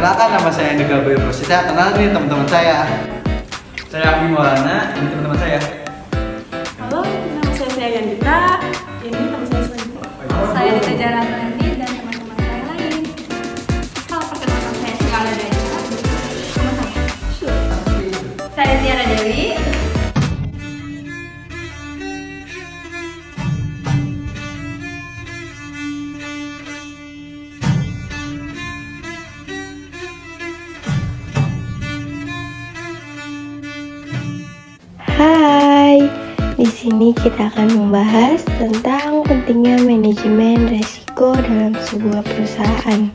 Perkenalkan, nama saya Andika Bayu Prasetya. Kenal nih teman-teman saya. Saya Abi Maulana, ini teman-teman saya. Halo, nama saya Yandita. Ini teman saya selanjutnya. Saya Dita Jaranti dan teman-teman saya lain. Halo, perkenalkan saya Sekala Daya. Sama saya. Saya Tiara Dewi. Hai, di sini kita akan membahas tentang pentingnya manajemen resiko dalam sebuah perusahaan.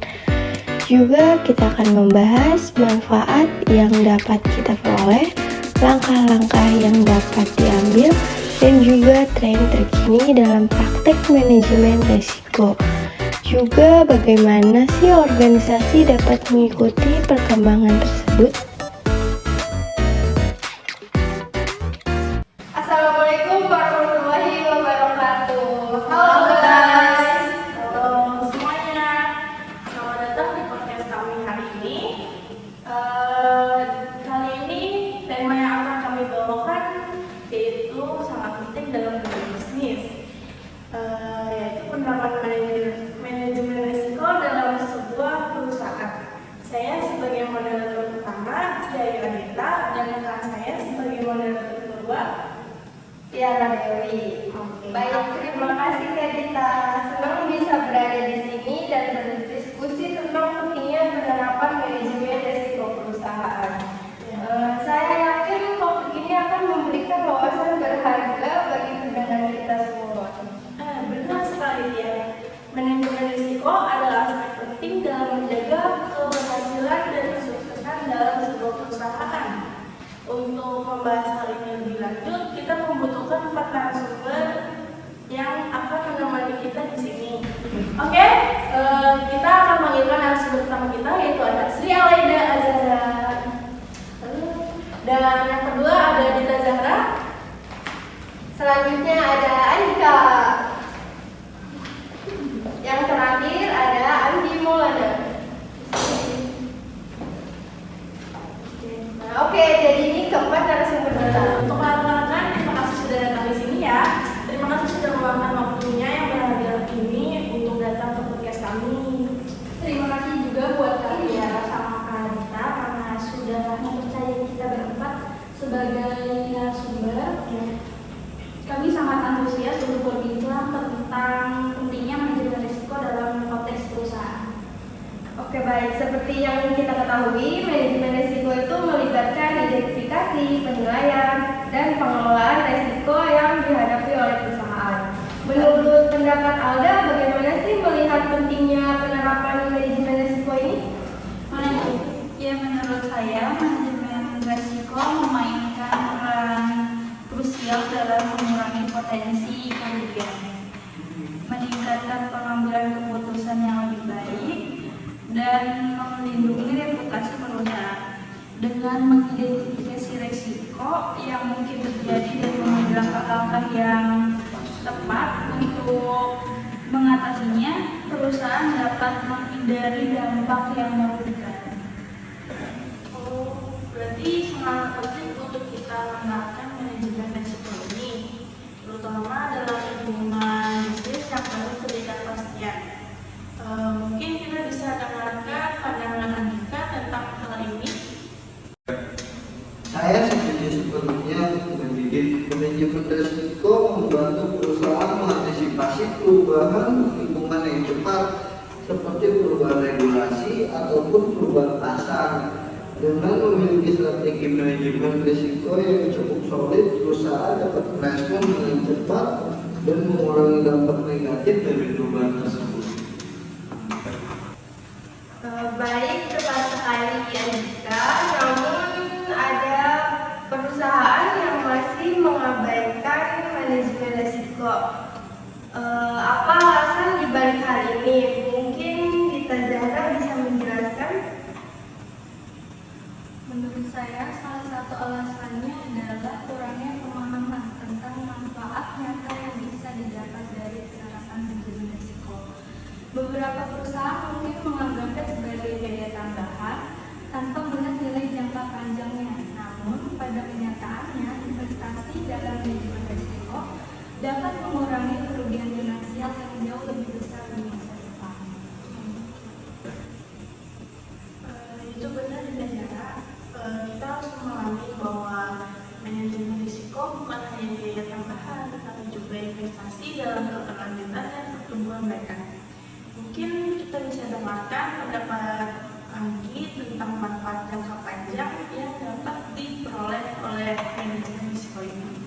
Juga kita akan membahas manfaat yang dapat kita peroleh, langkah-langkah yang dapat diambil, dan juga tren terkini dalam praktek manajemen resiko. Juga bagaimana sih organisasi dapat mengikuti perkembangan tersebut. Assalamualaikum warahmatullahi wabarakatuh. Halo guys. Halo semuanya. Selamat datang di podcast kami hari ini. Kali ini tema yang akan kami bawakan yaitu sangat penting dalam dunia bisnis, yaitu penerapan manajemen risiko dalam sebuah perusahaan. Saya sebagai moderator pertama, saya Yandita, dan rekan saya sebagai moderator kedua, Tiara Dewi. Baik, terima kasih Kak Dita. Senang bisa berada di sini dan berdiskusi tentang pentingnya penerapan manajemen risiko perusahaan. Saya yakin topik ini akan memberikan wawasan berharga bagi pendengar kita semua. Benar sekali ya. Manajemen risiko adalah aspek penting dalam menjaga keberhasilan dan kesuksesan dalam sebuah perusahaan. Untuk membahas hal ini lebih lanjut, kita membutuhkan 4 narasumber yang akan menemani kita di sini. Oke, kita akan panggilkan narasumber pertama kita, yaitu ada Sri Alaida Azhara. Dan yang kedua ada Dita Zahra. Selanjutnya ada Andika. Yang terakhir ada Andi Maulana. Nah, oke, jadi ini keempat narasumber kita. Untuk rekan-rekan, terima kasih sudah datang di sini ya. Terima kasih sudah meluangkan waktunya yang berharga ini untuk datang ke podcast kami. Terima kasih juga buat Ya, sama Kak Dita karena sudah mempercayai kita berempat sebagai narasumber. Kami sangat antusias untuk berbincang tentang pentingnya manajemen risiko dalam konteks perusahaan. Oke, baik. Seperti yang kita ketahui, manajemen risiko itu melibatkan identifikasi, penilaian, dan pengelolaan risiko yang dihadapi oleh perusahaan. Menurut pendapat Alda, bagaimana sih melihat pentingnya penerapan manajemen risiko ini? Ya, menurut saya manajemen risiko memainkan peran krusial dalam mengurangi potensi kerugian, meningkatkan pengambilan keputusan yang lebih baik, dan melindungi reputasi perusahaan dengan mengidentifikasi risiko yang mungkin terjadi dan mengambil langkah-langkah yang tepat untuk mengatasinya. Perusahaan dapat menghindari dampak yang merugikan. Berarti sangat penting untuk kita menerapkan manajemen risiko ini, terutama dalam lingkungan bisnis yang perlu berikan kepastian. Mungkin kita bisa dengarkan pandangan Andika tentang hal ini. Saya setuju sepenuhnya untuk mendidik manajemen risiko membantu perusahaan mengantisipasi perubahan lingkungan yang cepat seperti perubahan regulasi ataupun perubahan pasar. Dengan memiliki strategi manajemen risiko yang cukup solid, perusahaan dapat merespon dengan cepat dan mengurangi dampak negatif dari perubahan tersebut. Baik, tepat sekali Andika. Namun ada perusahaan yang masih mengabaikan manajemen risiko. Apa alasan dibalik hal ini? Mungkin Dita Zahra bisa menjelaskan? Menurut saya, salah satu alasannya adalah kurangnya pemahaman tentang manfaat nyata yang bisa didapat dari penerapan manajemen risiko. Beberapa perusahaan mungkin menganggapnya sebagai biaya tambahan, menjelaskan pendapat Anggi tentang manfaat jangka panjang yang dapat diperoleh oleh manajemen risiko ini.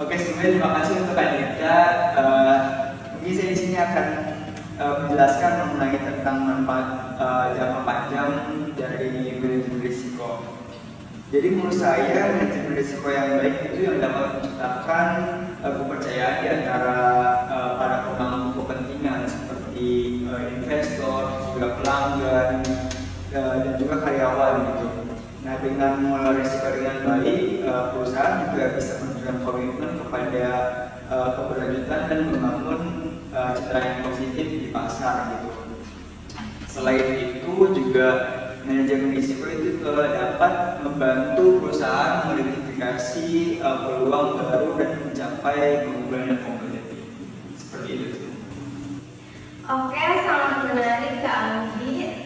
Oke, sebelumnya terima kasih untuk Kak Dita. Mungkin saya di sini akan menjelaskan mengenai tentang manfaat jangka panjang dari manajemen risiko. Jadi menurut saya manajemen risiko yang baik itu yang dapat menciptakan kepercayaan di antara para pemangku kepentingan seperti investor, juga pelanggan, dan juga karyawan gitu. Nah, dengan mengelola risiko dengan baik, perusahaan juga bisa menunjukkan komitmen kepada keberlanjutan dan membangun citra yang positif di pasar gitu. Selain itu juga manajemen risiko itu dapat membantu perusahaan mengidentifikasi peluang baru dan mencapai keunggulan yang kompetitif. Seperti itu. Oke, sangat menarik Kak Anggi.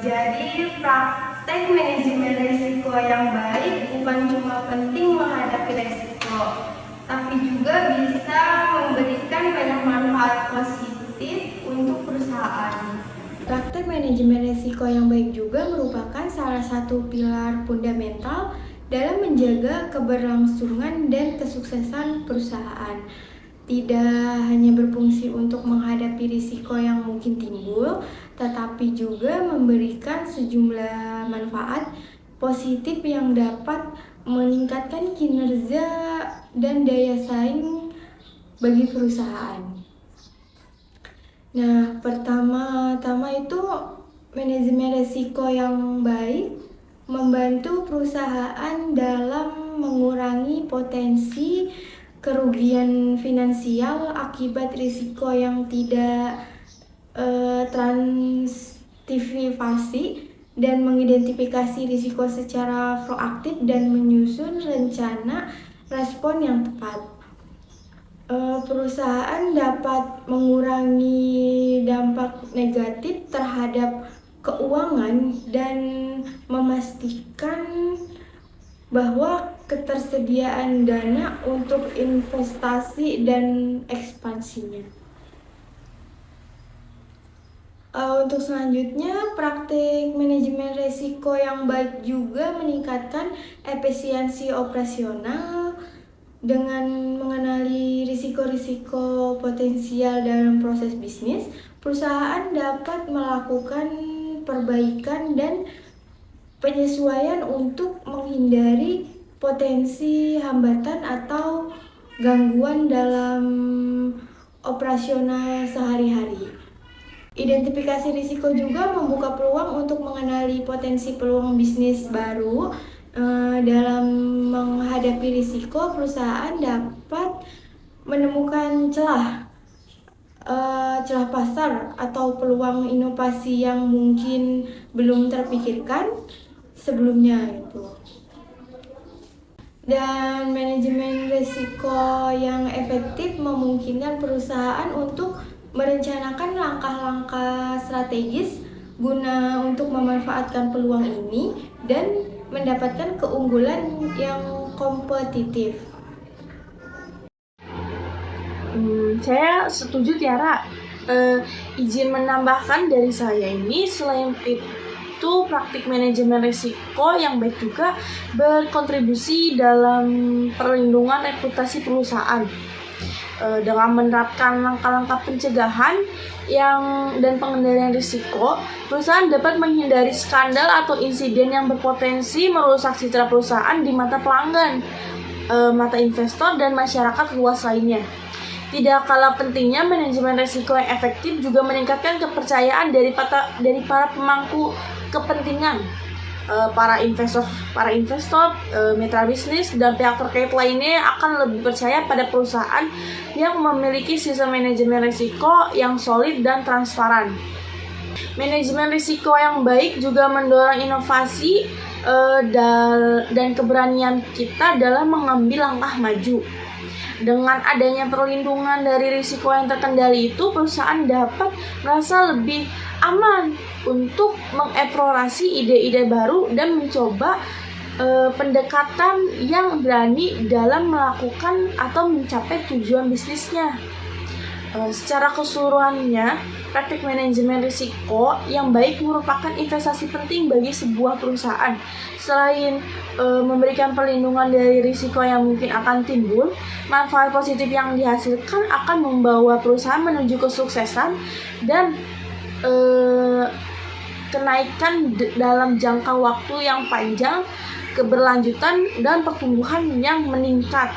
Jadi praktek manajemen risiko yang baik bukan cuma penting menghadapi risiko, tapi juga bisa memberikan banyak manfaat positif untuk perusahaan. Praktek manajemen risiko yang baik juga merupakan salah satu pilar fundamental dalam menjaga keberlangsungan dan kesuksesan perusahaan. Tidak hanya berfungsi untuk menghadapi risiko yang mungkin timbul, tetapi juga memberikan sejumlah manfaat positif yang dapat meningkatkan kinerja dan daya saing bagi perusahaan. Nah, pertama-tama itu manajemen risiko yang baik membantu perusahaan dalam mengurangi potensi kerugian finansial akibat risiko yang tidak transaktivasi dan mengidentifikasi risiko secara proaktif dan menyusun rencana respon yang tepat. Perusahaan dapat mengurangi dampak negatif terhadap keuangan dan memastikan bahwa ketersediaan dana untuk investasi dan ekspansinya. Untuk selanjutnya, praktik manajemen risiko yang baik juga meningkatkan efisiensi operasional. Dengan mengenali risiko-risiko potensial dalam proses bisnis, perusahaan dapat melakukan perbaikan dan penyesuaian untuk menghindari potensi hambatan atau gangguan dalam operasional sehari-hari. Identifikasi risiko juga membuka peluang untuk mengenali potensi peluang bisnis baru. Dalam menghadapi risiko, perusahaan dapat menemukan celah pasar atau peluang inovasi yang mungkin belum terpikirkan sebelumnya itu. Dan manajemen risiko yang efektif memungkinkan perusahaan untuk merencanakan langkah-langkah strategis guna untuk memanfaatkan peluang ini dan mendapatkan keunggulan yang kompetitif. Saya setuju Tiara. Izin menambahkan dari saya ini, selain itu praktik manajemen risiko yang baik juga berkontribusi dalam perlindungan reputasi perusahaan. Dengan menerapkan langkah-langkah pencegahan dan pengendalian risiko, perusahaan dapat menghindari skandal atau insiden yang berpotensi merusak citra perusahaan di mata pelanggan, mata investor, dan masyarakat luas lainnya. Tidak kalah pentingnya, manajemen risiko yang efektif juga meningkatkan kepercayaan dari para pemangku kepentingan, para investor, mitra bisnis, dan pihak terkait lainnya akan lebih percaya pada perusahaan yang memiliki sistem manajemen risiko yang solid dan transparan. Manajemen risiko yang baik juga mendorong inovasi dan keberanian kita dalam mengambil langkah maju. Dengan adanya perlindungan dari risiko yang terkendali itu, perusahaan dapat merasa lebih aman untuk mengeksplorasi ide-ide baru dan mencoba pendekatan yang berani dalam melakukan atau mencapai tujuan bisnisnya. Secara keseluruhannya, Praktik manajemen risiko yang baik merupakan investasi penting bagi sebuah perusahaan. Selain memberikan perlindungan dari risiko yang mungkin akan timbul, manfaat positif yang dihasilkan akan membawa perusahaan menuju kesuksesan dan kenaikan dalam jangka waktu yang panjang, keberlanjutan, dan pertumbuhan yang meningkat.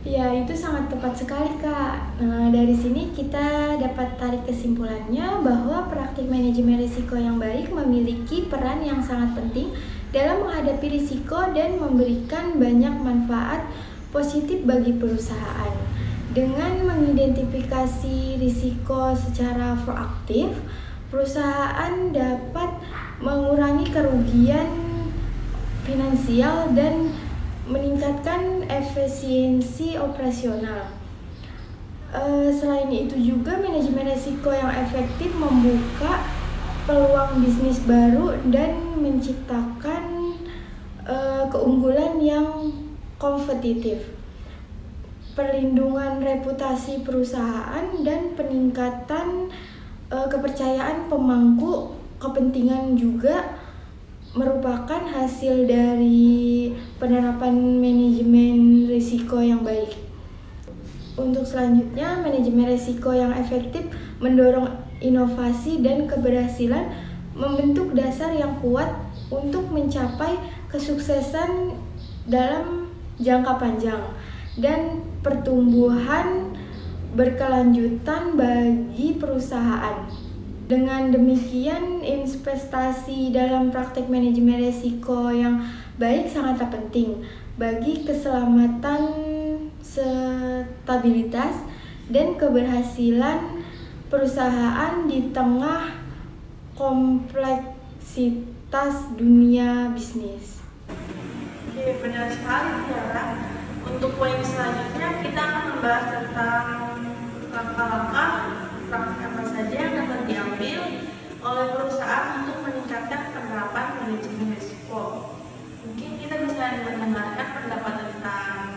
Ya, itu sangat tepat sekali, Kak. Nah, dari sini kita dapat tarik kesimpulannya bahwa praktik manajemen risiko yang baik memiliki peran yang sangat penting dalam menghadapi risiko dan memberikan banyak manfaat positif bagi perusahaan. Dengan mengidentifikasi risiko secara proaktif, perusahaan dapat mengurangi kerugian finansial dan meningkatkan efisiensi operasional. Selain itu juga manajemen risiko yang efektif membuka peluang bisnis baru dan menciptakan keunggulan yang kompetitif. Perlindungan reputasi perusahaan dan peningkatan kepercayaan pemangku kepentingan juga merupakan hasil dari penerapan manajemen risiko yang baik. Untuk selanjutnya, manajemen risiko yang efektif mendorong inovasi dan keberhasilan membentuk dasar yang kuat untuk mencapai kesuksesan dalam jangka panjang dan pertumbuhan berkelanjutan bagi perusahaan. Dengan demikian, investasi dalam praktek manajemen risiko yang baik sangatlah penting bagi keselamatan, stabilitas, dan keberhasilan perusahaan di tengah kompleksitas dunia bisnis. Oke, benar sekali, Tiara. Untuk poin selanjutnya, kita akan membahas tentang langkah-langkah praktik apa saja yang dapat diambil oleh perusahaan untuk meningkatkan penerapan manajemen risiko. Mungkin kita bisa mendengarkan pendapat tentang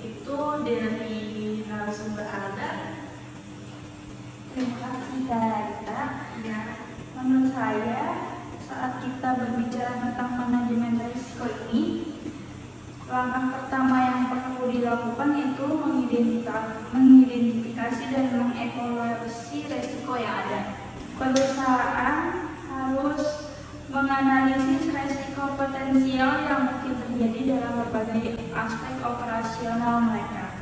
itu dari narasumber Alda. Terima kasih Kak. Ya, menurut saya saat kita berbicara tentang manajemen risiko ini, langkah pertama yang perlu dilakukan itu mengidentifikasi dan mengevaluasi risiko yang ada. Perusahaan harus menganalisis risiko potensial yang mungkin terjadi dalam berbagai aspek operasional mereka,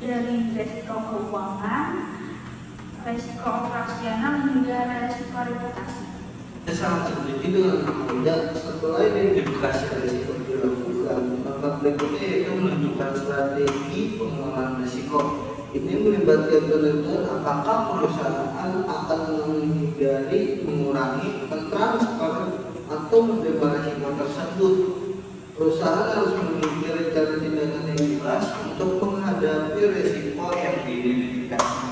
dari risiko keuangan, risiko operasional hingga risiko reputasi. Saya sangat setuju dengan Anda. Setelah identifikasi risiko dilakukan, maka berikutnya yaitu menunjukkan strategi pengelolaan risiko. Ini melibatkan penentuan apakah perusahaan akan menghindari, mengurangi, mentransfer, atau menerima risiko tersebut. Perusahaan harus memiliki rencana tindakan yang jelas untuk menghadapi risiko yang diidentifikasi.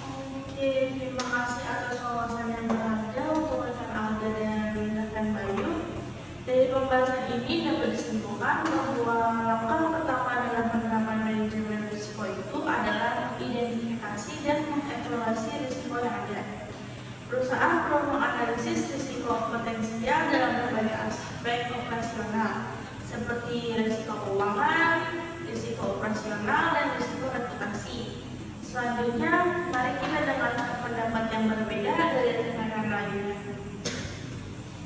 Oke, terima kasih atas wawasan yang berharga untuk rekan Alda dan rekan Bayu. Dari pembahasan ini dapat disimpulkan bahwa langkah pertama dalam penerapan manajemen risiko itu adalah identifikasi dan mengevaluasi risiko yang ada. Perusahaan perlu menganalisis risiko potensial dalam berbagai aspek operasional, seperti risiko keuangan, risiko operasional, dan risiko reputasi. Selanjutnya, mari kita dengarkan pendapat yang berbeda dari rekan-rekan lainnya.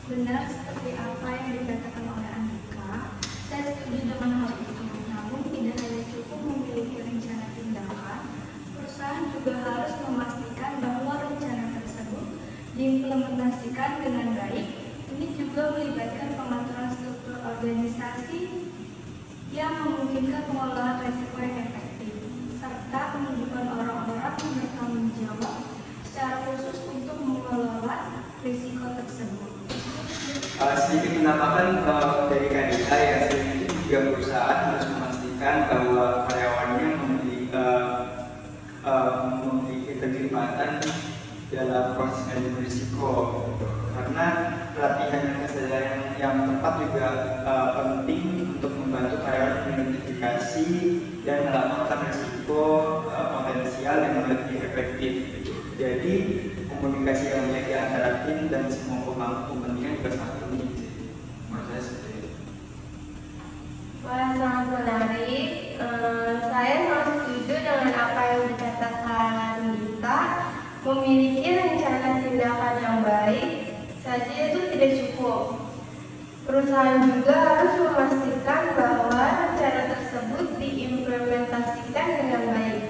Benar seperti apa yang dikatakan oleh Andika, saya setuju dengan hal itu. Namun tidak hanya cukup memiliki rencana tindakan, perusahaan juga harus memastikan bahwa rencana tersebut diimplementasikan dengan baik. Ini juga melibatkan pengaturan struktur organisasi yang memungkinkan pengelolaan risiko yang efektif, serta penunjukan orang-orang yang bertanggung jawab secara khusus untuk mengelola risiko tersebut. Sedikit menambahkan dari Kanita ya, juga perusahaan harus memastikan bahwa karyawannya memiliki keterlibatan dalam proses manajemen risiko, karena pelatihan dan kesadaran yang tepat juga penting untuk membantu karyawan mengidentifikasi dan melaporkan risiko potensial yang lebih efektif. dan semua kepentingan juga sangat penting sih. Menurut saya seperti itu. Wah, sangat menarik. Saya sangat setuju dengan apa yang dikatakan Dita. Memiliki rencana tindakan yang baik saja itu tidak cukup. Perusahaan juga harus memastikan bahwa rencana tersebut diimplementasikan dengan baik.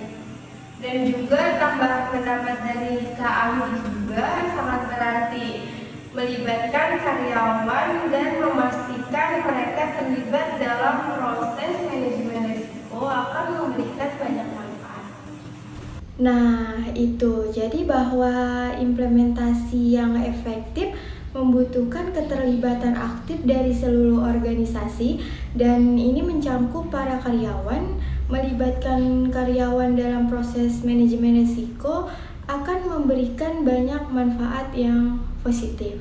Dan juga tambahan pendapat dari Kak Ami juga sangat berarti, melibatkan karyawan dan memastikan mereka terlibat dalam proses manajemen risiko akan memberikan banyak manfaat. Nah, itu jadi bahwa implementasi yang efektif membutuhkan keterlibatan aktif dari seluruh organisasi, dan ini mencakup para karyawan. Melibatkan karyawan dalam proses manajemen risiko akan memberikan banyak manfaat yang positif.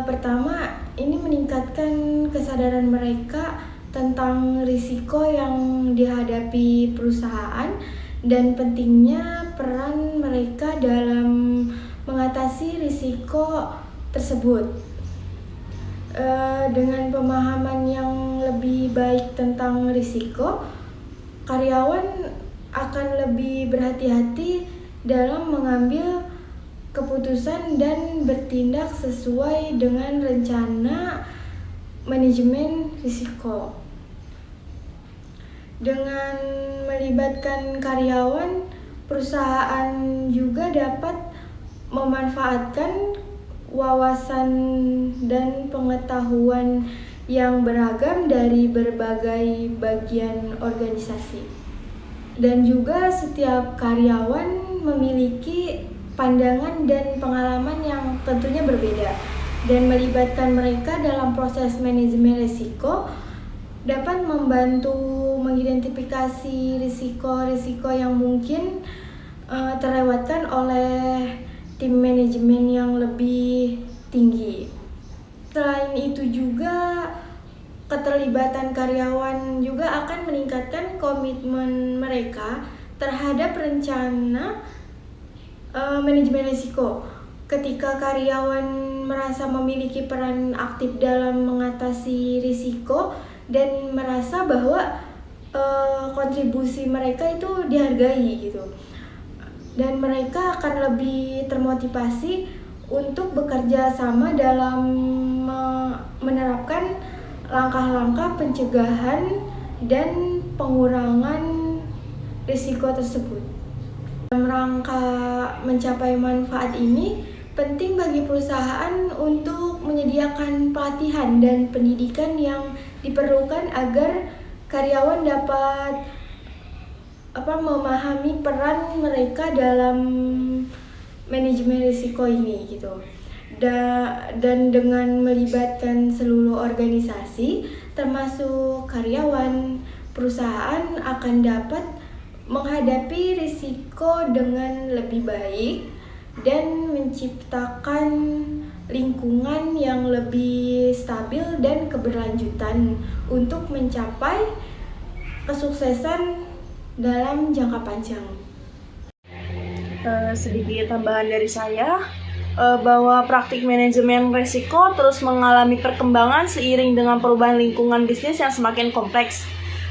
Pertama, ini meningkatkan kesadaran mereka tentang risiko yang dihadapi perusahaan dan pentingnya peran mereka dalam mengatasi risiko tersebut. Dengan pemahaman yang lebih baik tentang risiko, karyawan akan lebih berhati-hati dalam mengambil keputusan dan bertindak sesuai dengan rencana manajemen risiko. Dengan melibatkan karyawan, perusahaan juga dapat memanfaatkan wawasan dan pengetahuan yang beragam dari berbagai bagian organisasi. Dan juga setiap karyawan memiliki pandangan dan pengalaman yang tentunya berbeda. Dan melibatkan mereka dalam proses manajemen risiko dapat membantu mengidentifikasi risiko-risiko yang mungkin terlewatkan oleh tim manajemen yang lebih tinggi. Selain itu juga keterlibatan karyawan juga akan meningkatkan komitmen mereka terhadap rencana manajemen risiko. Ketika karyawan merasa memiliki peran aktif dalam mengatasi risiko dan merasa bahwa kontribusi mereka itu dihargai gitu, dan mereka akan lebih termotivasi untuk bekerja sama dalam menerapkan langkah-langkah pencegahan dan pengurangan risiko tersebut. Dalam rangka mencapai manfaat ini, penting bagi perusahaan untuk menyediakan pelatihan dan pendidikan yang diperlukan agar karyawan dapat memahami peran mereka dalam manajemen risiko ini gitu. Dan dengan melibatkan seluruh organisasi termasuk karyawan, perusahaan akan dapat menghadapi risiko dengan lebih baik dan menciptakan lingkungan yang lebih stabil dan keberlanjutan untuk mencapai kesuksesan dalam jangka panjang. Sedikit tambahan dari saya, bahwa praktik manajemen risiko terus mengalami perkembangan seiring dengan perubahan lingkungan bisnis yang semakin kompleks.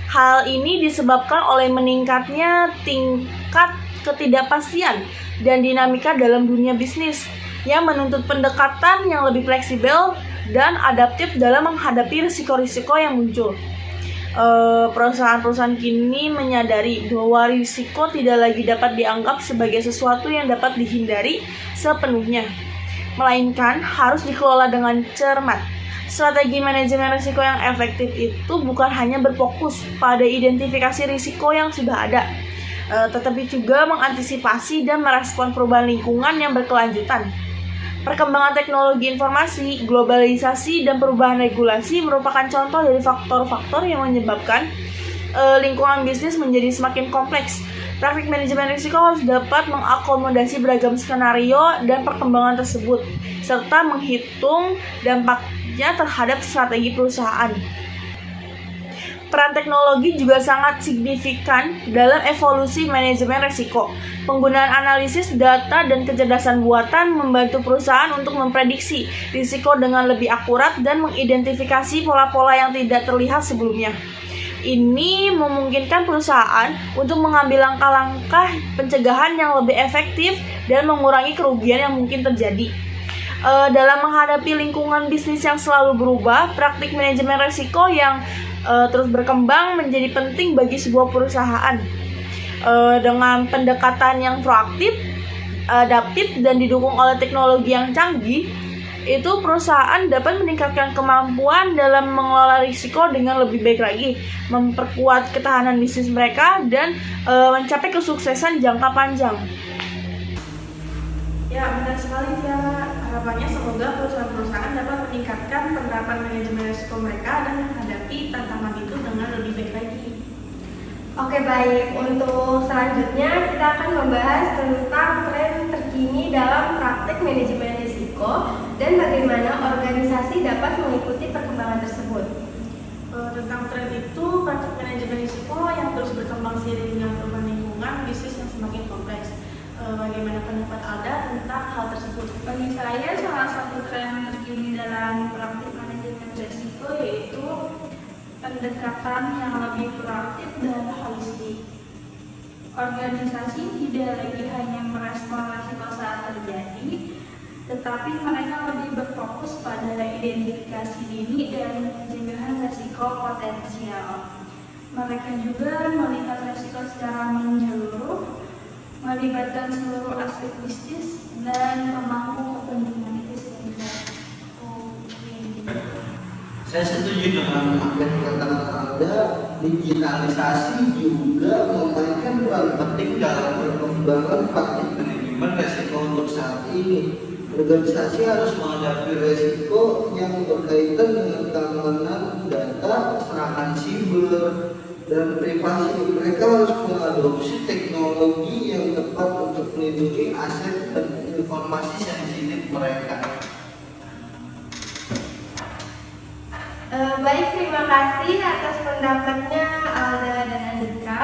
Hal ini disebabkan oleh meningkatnya tingkat ketidakpastian dan dinamika dalam dunia bisnis yang menuntut pendekatan yang lebih fleksibel dan adaptif dalam menghadapi risiko-risiko yang muncul. Perusahaan-perusahaan kini menyadari bahwa risiko tidak lagi dapat dianggap sebagai sesuatu yang dapat dihindari sepenuhnya, melainkan harus dikelola dengan cermat. Strategi manajemen risiko yang efektif itu bukan hanya berfokus pada identifikasi risiko yang sudah ada, tetapi juga mengantisipasi dan merespon perubahan lingkungan yang berkelanjutan. Perkembangan teknologi informasi, globalisasi, dan perubahan regulasi merupakan contoh dari faktor-faktor yang menyebabkan lingkungan bisnis menjadi semakin kompleks. Praktik manajemen risiko harus dapat mengakomodasi beragam skenario dan perkembangan tersebut, serta menghitung dampaknya terhadap strategi perusahaan. Peran teknologi juga sangat signifikan dalam evolusi manajemen risiko. Penggunaan analisis data dan kecerdasan buatan membantu perusahaan untuk memprediksi risiko dengan lebih akurat dan mengidentifikasi pola-pola yang tidak terlihat sebelumnya. Ini memungkinkan perusahaan untuk mengambil langkah-langkah pencegahan yang lebih efektif dan mengurangi kerugian yang mungkin terjadi. Dalam menghadapi lingkungan bisnis yang selalu berubah, praktik manajemen risiko yang terus berkembang menjadi penting bagi sebuah perusahaan. Dengan pendekatan yang proaktif, adaptif, dan didukung oleh teknologi yang canggih, itu perusahaan dapat meningkatkan kemampuan dalam mengelola risiko dengan lebih baik lagi, memperkuat ketahanan bisnis mereka, dan mencapai kesuksesan jangka panjang. Ya, benar sekali Tiara. Harapannya semoga perusahaan-perusahaan dapat meningkatkan penerapan manajemen risiko mereka dan menghadapi tantangan itu dengan lebih baik lagi. Oke baik, untuk selanjutnya kita akan membahas tentang tren terkini dalam praktik manajemen risiko dan bagaimana organisasi dapat mengikuti perkembangan tersebut. Tentang tren itu, praktik manajemen risiko yang terus berkembang seiring dengan perubahan lingkungan bisnis yang semakin kompleks. Bagaimana pendapat Alda tentang hal tersebut? Bagi saya, salah satu tren terkini dalam praktik manajemen risiko yaitu pendekatan yang lebih proaktif dan holistik. Organisasi tidak lagi hanya merespon risiko saat terjadi, tetapi mereka lebih berfokus pada identifikasi dini dan pencegahan risiko potensial. Mereka juga melihat risiko secara menyeluruh, melibatkan seluruh aspek bisnis dan pemangku kepentingan itu sendiri. Saya setuju dengan apa yang dikatakan Anda. Digitalisasi juga memainkan peran penting dalam perkembangan praktik manajemen risiko untuk saat ini. Organisasi harus menghadapi risiko yang berkaitan dengan keamanan data, serangan siber, dan privasi. Mereka harus mengadopsi teknologi yang tepat untuk melindungi aset dan informasi sensitif mereka. Baik, terima kasih atas pendapatnya Alda dan Andika.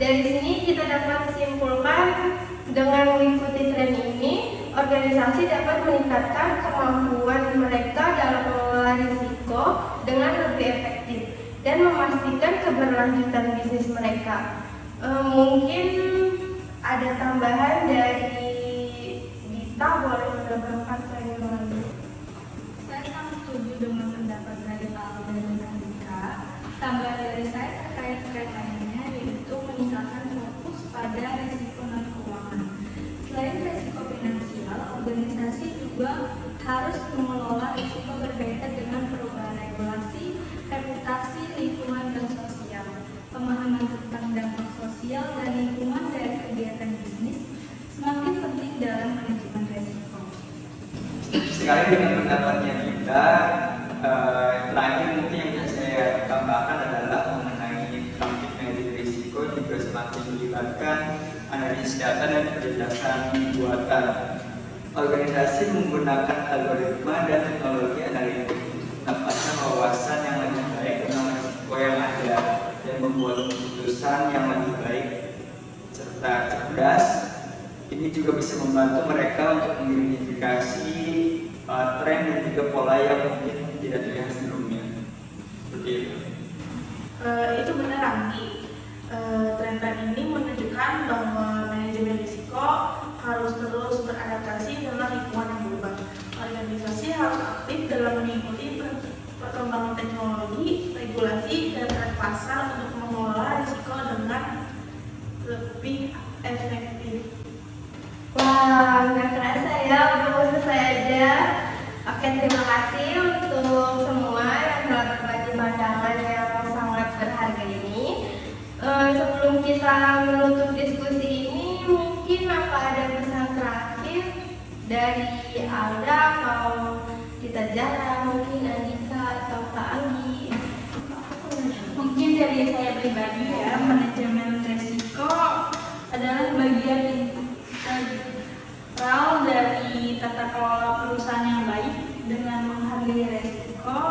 Dari sini kita dapat simpulkan dengan mengikuti tren ini, organisasi dapat meningkatkan kemampuan mereka dalam mengelola risiko dengan lebih efektif dan memastikan keberlanjutan bisnis mereka. Mungkin ada tambahan dari Dita, boleh menambahkan lagi. Saya sangat setuju dengan pendapat dari Alda dan Andika. Tambahan dari saya terkait tren lainnya yaitu meningkatkan fokus pada risiko non keuangan. Selain risiko finansial, organisasi juga harus mengelola risiko berkaitan dengan perubahan regulasi, reputasi, lingkungan, dan sosial. Pemahaman tentang dampak sosial dan lingkungan dari kegiatan bisnis semakin penting dalam manajemen risiko. Sekali dengan pendapatnya kita, terakhir mungkin yang bisa saya tambahkan adalah mengenai praktik manajemen risiko juga semakin melibatkan analisis data dan kecerdasan buatan. Organisasi menggunakan algoritma dan teknologi analitik mendapatkan wawasan yang lebih baik tentang risiko yang ada dan membuat keputusan yang lebih baik serta cerdas. Ini juga bisa membantu mereka untuk mengidentifikasi tren dan juga pola yang mungkin tidak terlihat sebelumnya. Seperti itu. Itu benar Anggi. Tren-tren ini menunjukkan bahwa manajemen risiko harus terus beradaptasi dengan lingkungan yang berubah. Organisasi harus aktif dalam mengikuti perkembangan teknologi, regulasi, dan tren pasar untuk mengelola risiko dengan lebih efektif. Wah, nggak kerasa ya, udah mau selesai aja. Oke, terima kasih untuk semua yang telah berbagi pandangan yang sangat berharga ini. Sebelum kita menutup diskusi ini, mungkin apa ada pesan terakhir dari Alda atau kita jalan, mungkin Andika atau Kak Anggi? Mungkin dari saya pribadi ya, manajemen risiko adalah bagian integral dari tata kelola perusahaan yang baik. Dengan menghargai risiko,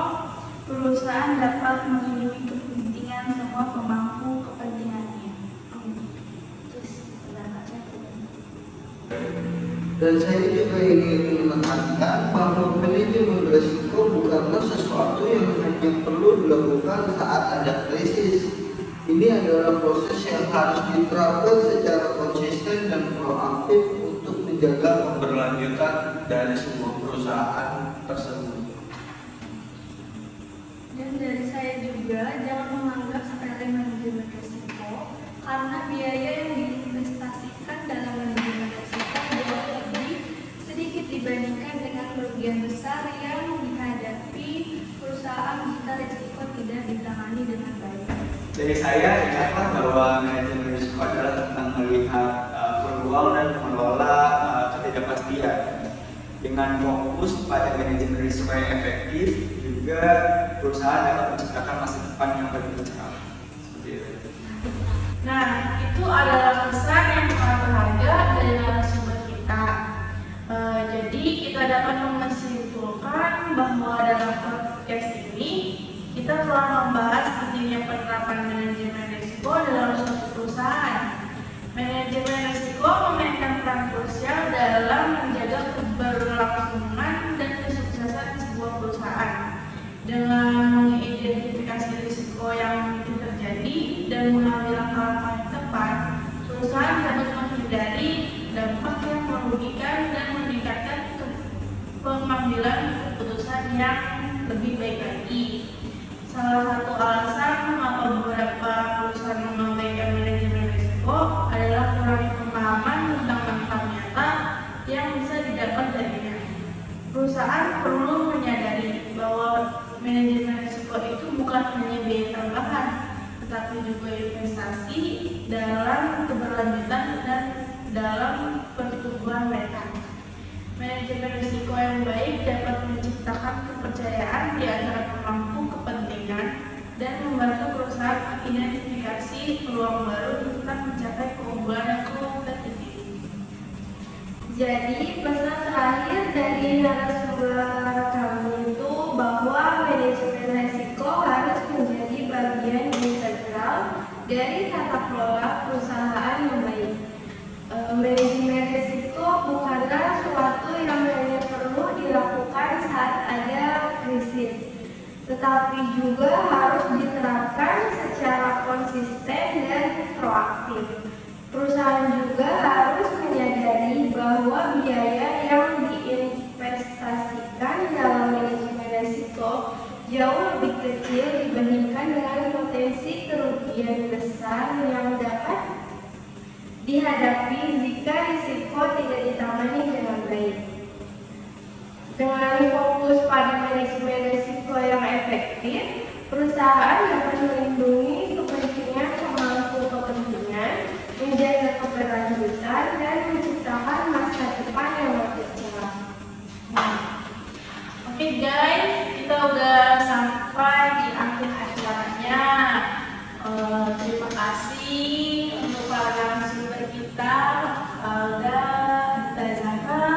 perusahaan dapat melindungi kepentingan Dan saya juga ingin menekankan bahwa manajemen risiko bukanlah sesuatu yang hanya perlu dilakukan saat ada krisis. Ini adalah proses yang harus diterapkan secara konsisten dan proaktif untuk menjaga keberlanjutan dari sebuah perusahaan tersebut. Dan dari saya juga, jangan menganggap sepele manajemen risiko, karena biaya yang diinvestasikan dalam manajemen risiko jauh lebih sedikit dibandingkan dengan kerugian besar yang dihadapi perusahaan jika risiko tidak ditangani dengan baik. Dari saya, ingatlah bahwa manajemen risiko adalah tentang melihat peluang dan mengelola ketidakpastian. Dengan fokus pada manajemen risiko yang efektif, juga perusahaan dapat menciptakan masa depan yang lebih cerah. Seperti itu. Nah, itu adalah pesan yang sangat berharga dari narasumber kita. Jadi kita dapat menyimpulkan bahwa dalam podcast ini kita telah membahas pentingnya penerapan manajemen risiko dalam suatu perusahaan. Manajemen risiko memainkan peran krusial dalam menjaga keberlangsungan dan kesuksesan sebuah perusahaan. Dengan mengidentifikasi risiko yang mungkin terjadi dan mengambil langkah-langkah yang tepat, perusahaan dapat menghindari dampak yang merugikan dan meningkatkan pengambilan keputusan yang lebih baik lagi. Salah satu alasan mengapa beberapa perusahaan mengabaikan manajemen risiko adalah kurangnya pemahaman tentang manfaat nyata yang bisa didapat darinya. Perusahaan perlu menyadari bahwa manajemen risiko itu bukan hanya biaya tambahan, tetapi juga investasi dalam keberlanjutan dan dalam pertumbuhan mereka. Manajemen risiko yang baik dapat menciptakan kepercayaan di antara pemangku kepentingan dan membantu perusahaan mengidentifikasi peluang baru tentang mencapai keunggulan yang kompetitif. Jadi pesan terakhir dari narasumber kami itu bahwa manajemen risiko harus menjadi bagian integral dari tata kelola perusahaan yang baik. Manajemen risiko bukanlah suatu yang hanya perlu dilakukan saat ada krisis, tetapi juga harus diterapkan secara konsisten dan proaktif. Perusahaan juga harus menyadari bahwa biaya yang diinvestasikan dalam manajemen risiko jauh lebih kecil dibandingkan dengan potensi kerugian besar yang dapat dihadapi jika risiko tidak ditangani dengan baik. Dengan fokus pada manajemen risiko yang efektif, perusahaan dapat melindungi kepentingan pemangku kepentingan, menjaga keberlanjutan, dan menciptakan masa depan yang lebih cerah. Oke guys, kita udah sampai di akhir acaranya. Terima kasih untuk para narasumber kita, Alda, Zahra,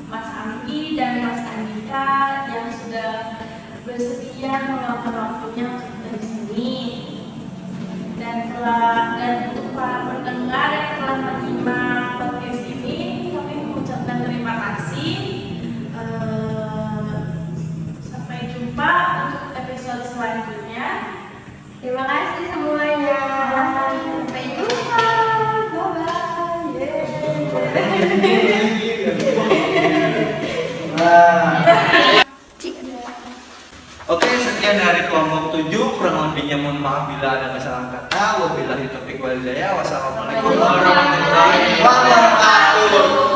Mas Anggi, dan Mas Andika yang sudah bersedia meluangkan waktunya untuk dari sini. Dan untuk para pendengar yang telah menyimak podcast ini, kami mengucapkan terima kasih. Sampai jumpa untuk episode selanjutnya. Terima kasih semuanya. Sampai jumpa. Bye-bye. Oke, sekian dari kelompok 7. Kurang lebihnya mohon maaf bila ada kesalahan kata. Wabillahi taufiq wal hidayah. Wassalamualaikum warahmatullahi wabarakatuh.